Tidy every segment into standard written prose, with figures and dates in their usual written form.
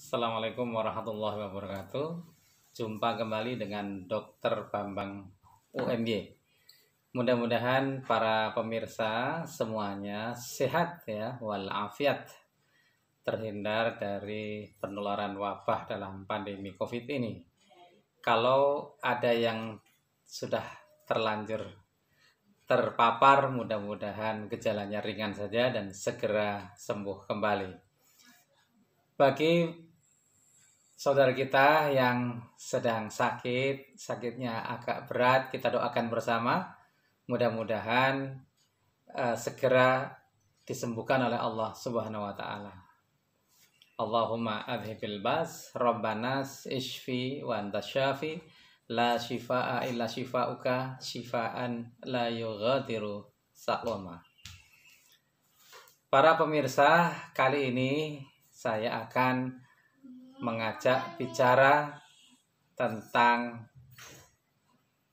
Assalamualaikum warahmatullahi wabarakatuh. Jumpa kembali dengan Dr. Bambang UMY. Mudah-mudahan para pemirsa semuanya sehat ya, walafiat, terhindar dari penularan wabah dalam pandemi COVID ini. Kalau ada yang sudah terlanjur terpapar, mudah-mudahan gejalanya ringan saja dan segera sembuh kembali. Bagi saudara kita yang sedang sakitnya agak berat, kita doakan bersama. Mudah-mudahan segera disembuhkan oleh Allah Subhanahu wa taala. Allahumma adhibil bas, Rabbanas ishfi wa anta syafi, la shifaa illa shifauka, shifaan la yughadiru saqama. Para pemirsa, kali ini saya akan mengajak bicara tentang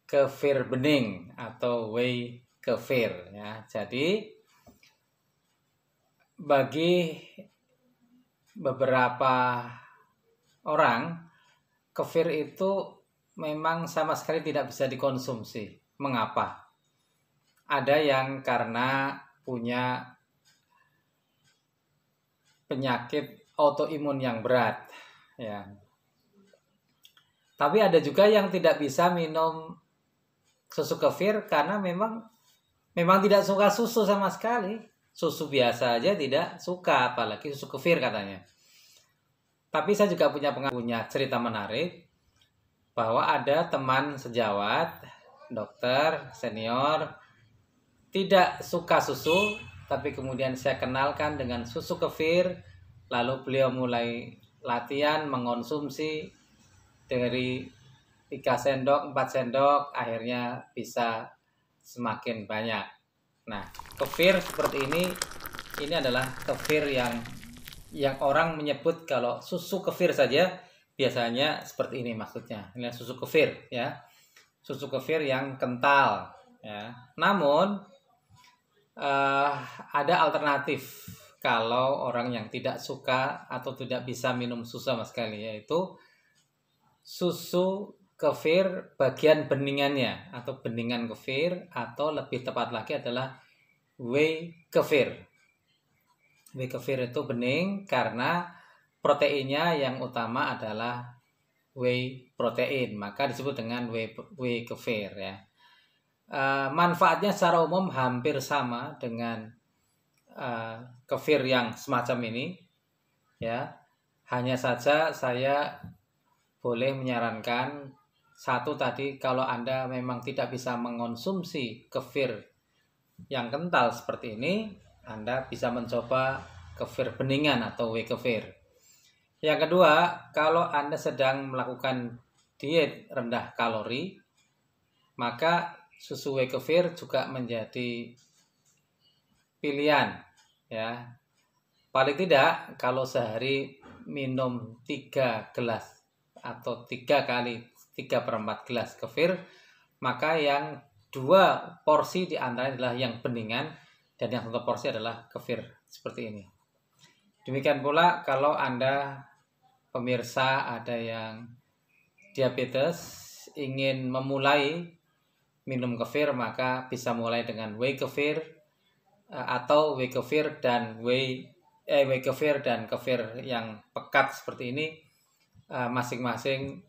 kefir bening atau whey kefir ya. Jadi bagi beberapa orang kefir itu memang sama sekali tidak bisa dikonsumsi. Mengapa? Ada yang karena punya penyakit autoimun yang berat ya. Tapi ada juga yang tidak bisa minum susu kefir karena memang tidak suka susu sama sekali. Susu biasa aja tidak suka, apalagi susu kefir katanya. Tapi saya juga punya cerita menarik bahwa ada teman sejawat, dokter senior, tidak suka susu, tapi kemudian saya kenalkan dengan susu kefir, lalu beliau mulai latihan mengonsumsi dari 3 sendok, 4 sendok, akhirnya bisa semakin banyak. Nah, kefir seperti ini adalah kefir yang orang menyebut kalau susu kefir saja, biasanya seperti ini maksudnya. Ini susu kefir ya. Susu kefir yang kental ya. Namun ada alternatif kalau orang yang tidak suka atau tidak bisa minum susu sama sekali, yaitu susu kefir bagian beningannya atau beningan kefir, atau lebih tepat lagi adalah whey kefir. Whey kefir itu bening karena proteinnya yang utama adalah whey protein, maka disebut dengan whey kefir ya. Manfaatnya secara umum hampir sama dengan kefir yang semacam ini ya. Hanya saja saya boleh menyarankan satu tadi, kalau Anda memang tidak bisa mengonsumsi kefir yang kental seperti ini, Anda bisa mencoba kefir beningan atau whey kefir. Yang kedua, kalau Anda sedang melakukan diet rendah kalori, maka susu whey kefir juga menjadi pilihan ya. Paling tidak kalau sehari minum 3 gelas atau 3/4 gelas kefir, maka yang 2 porsi di antaranya adalah yang beningan dan yang 1 porsi adalah kefir seperti ini. Demikian pula kalau Anda pemirsa ada yang diabetes ingin memulai minum kefir, maka bisa mulai dengan whey kefir atau whey kefir dan whey kefir dan kefir yang pekat seperti ini, masing-masing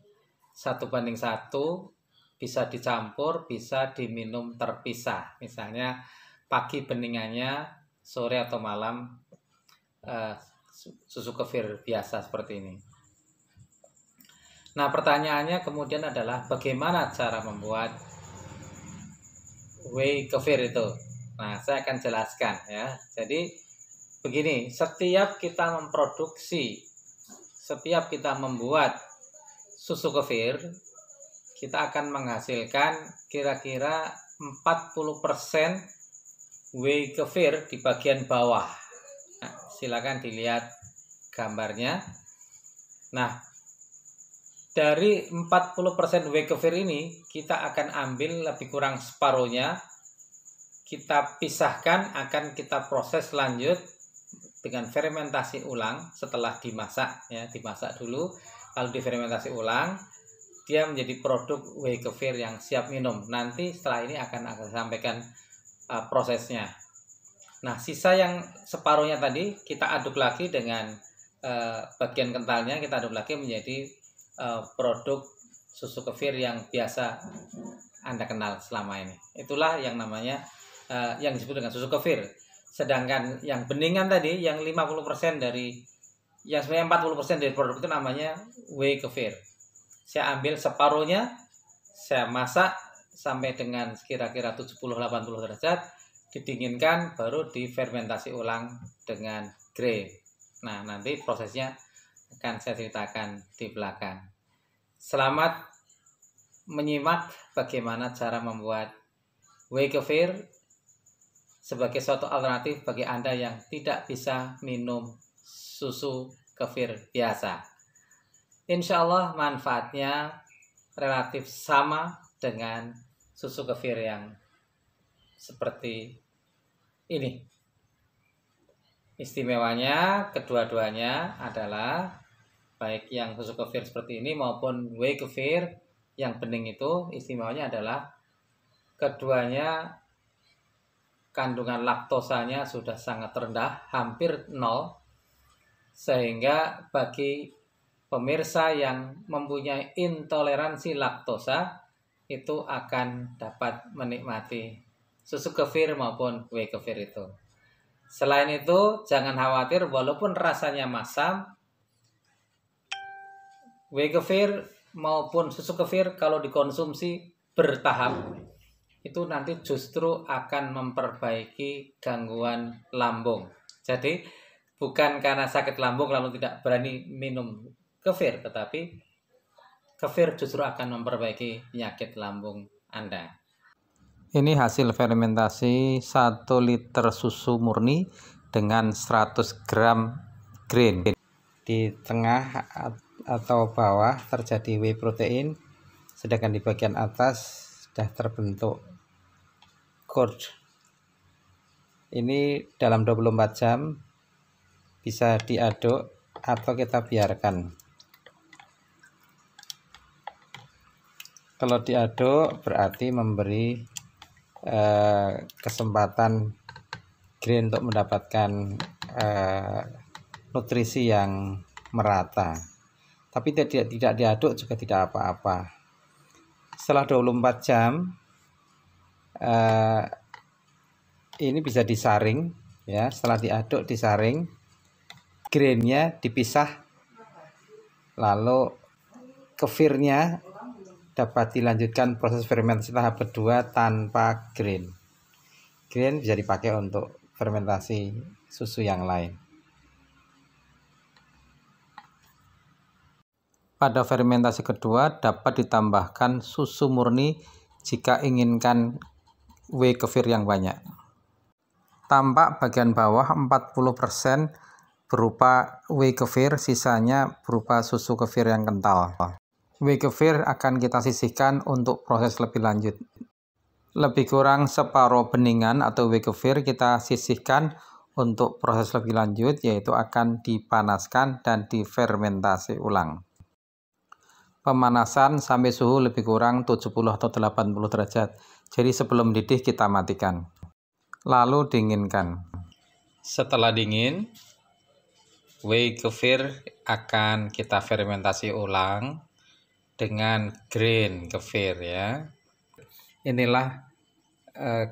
1:1, bisa dicampur, bisa diminum terpisah. Misalnya pagi beningannya, sore atau malam susu kefir biasa seperti ini. Nah, pertanyaannya kemudian adalah bagaimana cara membuat whey kefir itu. Nah, saya akan jelaskan ya. Jadi begini, setiap kita membuat susu kefir, kita akan menghasilkan kira-kira 40% whey kefir di bagian bawah. Nah, silakan dilihat gambarnya. Nah, dari 40% whey kefir ini kita akan ambil lebih kurang separuhnya, kita pisahkan, akan kita proses lanjut dengan fermentasi ulang setelah dimasak ya, dimasak dulu lalu difermentasi ulang, dia menjadi produk whey kefir yang siap minum. Nanti setelah ini akan sampaikan prosesnya. Nah, sisa yang separuhnya tadi kita aduk lagi dengan bagian kentalnya, kita aduk lagi menjadi produk susu kefir yang biasa Anda kenal selama ini. Itulah yang namanya yang disebut dengan susu kefir. Sedangkan yang beningan tadi, yang 50% dari, yang sebenarnya 40% dari produk itu namanya whey kefir. Saya ambil separuhnya, saya masak sampai dengan kira-kira 70-80 derajat, didinginkan, baru difermentasi ulang dengan grain. Nah, nanti prosesnya akan saya ceritakan di belakang. Selamat menyimak bagaimana cara membuat whey kefir sebagai suatu alternatif bagi Anda yang tidak bisa minum susu kefir biasa. Insya Allah manfaatnya relatif sama dengan susu kefir yang seperti ini. Istimewanya kedua-duanya adalah baik yang susu kefir seperti ini maupun whey kefir yang bening itu, istimewanya adalah keduanya kandungan laktosanya sudah sangat rendah, hampir nol, sehingga bagi pemirsa yang mempunyai intoleransi laktosa itu akan dapat menikmati susu kefir maupun whey kefir itu. Selain itu, jangan khawatir, walaupun rasanya masam, whey kefir maupun susu kefir kalau dikonsumsi bertahap itu nanti justru akan memperbaiki gangguan lambung. Jadi bukan karena sakit lambung lalu tidak berani minum kefir, tetapi kefir justru akan memperbaiki penyakit lambung Anda. Ini hasil fermentasi 1 liter susu murni dengan 100 gram grain. Di tengah atau bawah terjadi whey protein, sedangkan di bagian atas sudah terbentuk curd. Ini dalam 24 jam bisa diaduk atau kita biarkan. Kalau diaduk berarti memberi kesempatan grain untuk mendapatkan nutrisi yang merata. Tapi tidak diaduk juga tidak apa-apa. Setelah 24 jam ini bisa disaring ya. Setelah diaduk disaring, grainnya dipisah, lalu kefirnya dapat dilanjutkan proses fermentasi tahap kedua tanpa grain. Grain bisa dipakai untuk fermentasi susu yang lain. Pada fermentasi kedua dapat ditambahkan susu murni jika inginkan whey kefir yang banyak. Tampak bagian bawah 40% berupa whey kefir, sisanya berupa susu kefir yang kental. Whey kefir akan kita sisihkan untuk proses lebih lanjut. Lebih kurang separuh beningan atau whey kefir kita sisihkan untuk proses lebih lanjut, yaitu akan dipanaskan dan difermentasi ulang. Pemanasan sampai suhu lebih kurang 70 atau 80 derajat. Jadi sebelum didih kita matikan. Lalu dinginkan. Setelah dingin, whey kefir akan kita fermentasi ulang dengan grain kefir ya. Inilah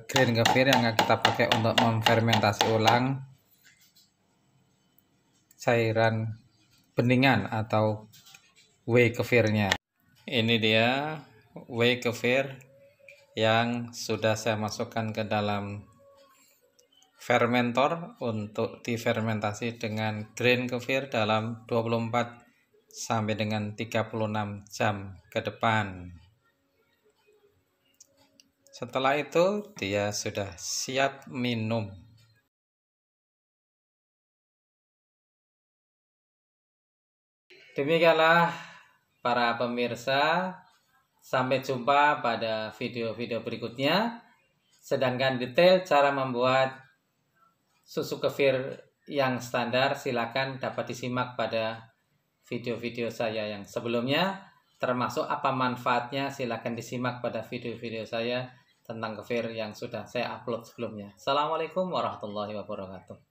grain kefir yang akan kita pakai untuk memfermentasi ulang cairan beningan atau whey kefirnya. Ini dia whey kefir yang sudah saya masukkan ke dalam fermentor untuk difermentasi dengan grain kefir dalam 24 sampai dengan 36 jam ke depan. Setelah itu dia sudah siap minum. Demikianlah para pemirsa, sampai jumpa pada video-video berikutnya. Sedangkan detail cara membuat susu kefir yang standar silakan dapat disimak pada video-video saya yang sebelumnya, termasuk apa manfaatnya silakan disimak pada video-video saya tentang kefir yang sudah saya upload sebelumnya. Assalamualaikum warahmatullahi wabarakatuh.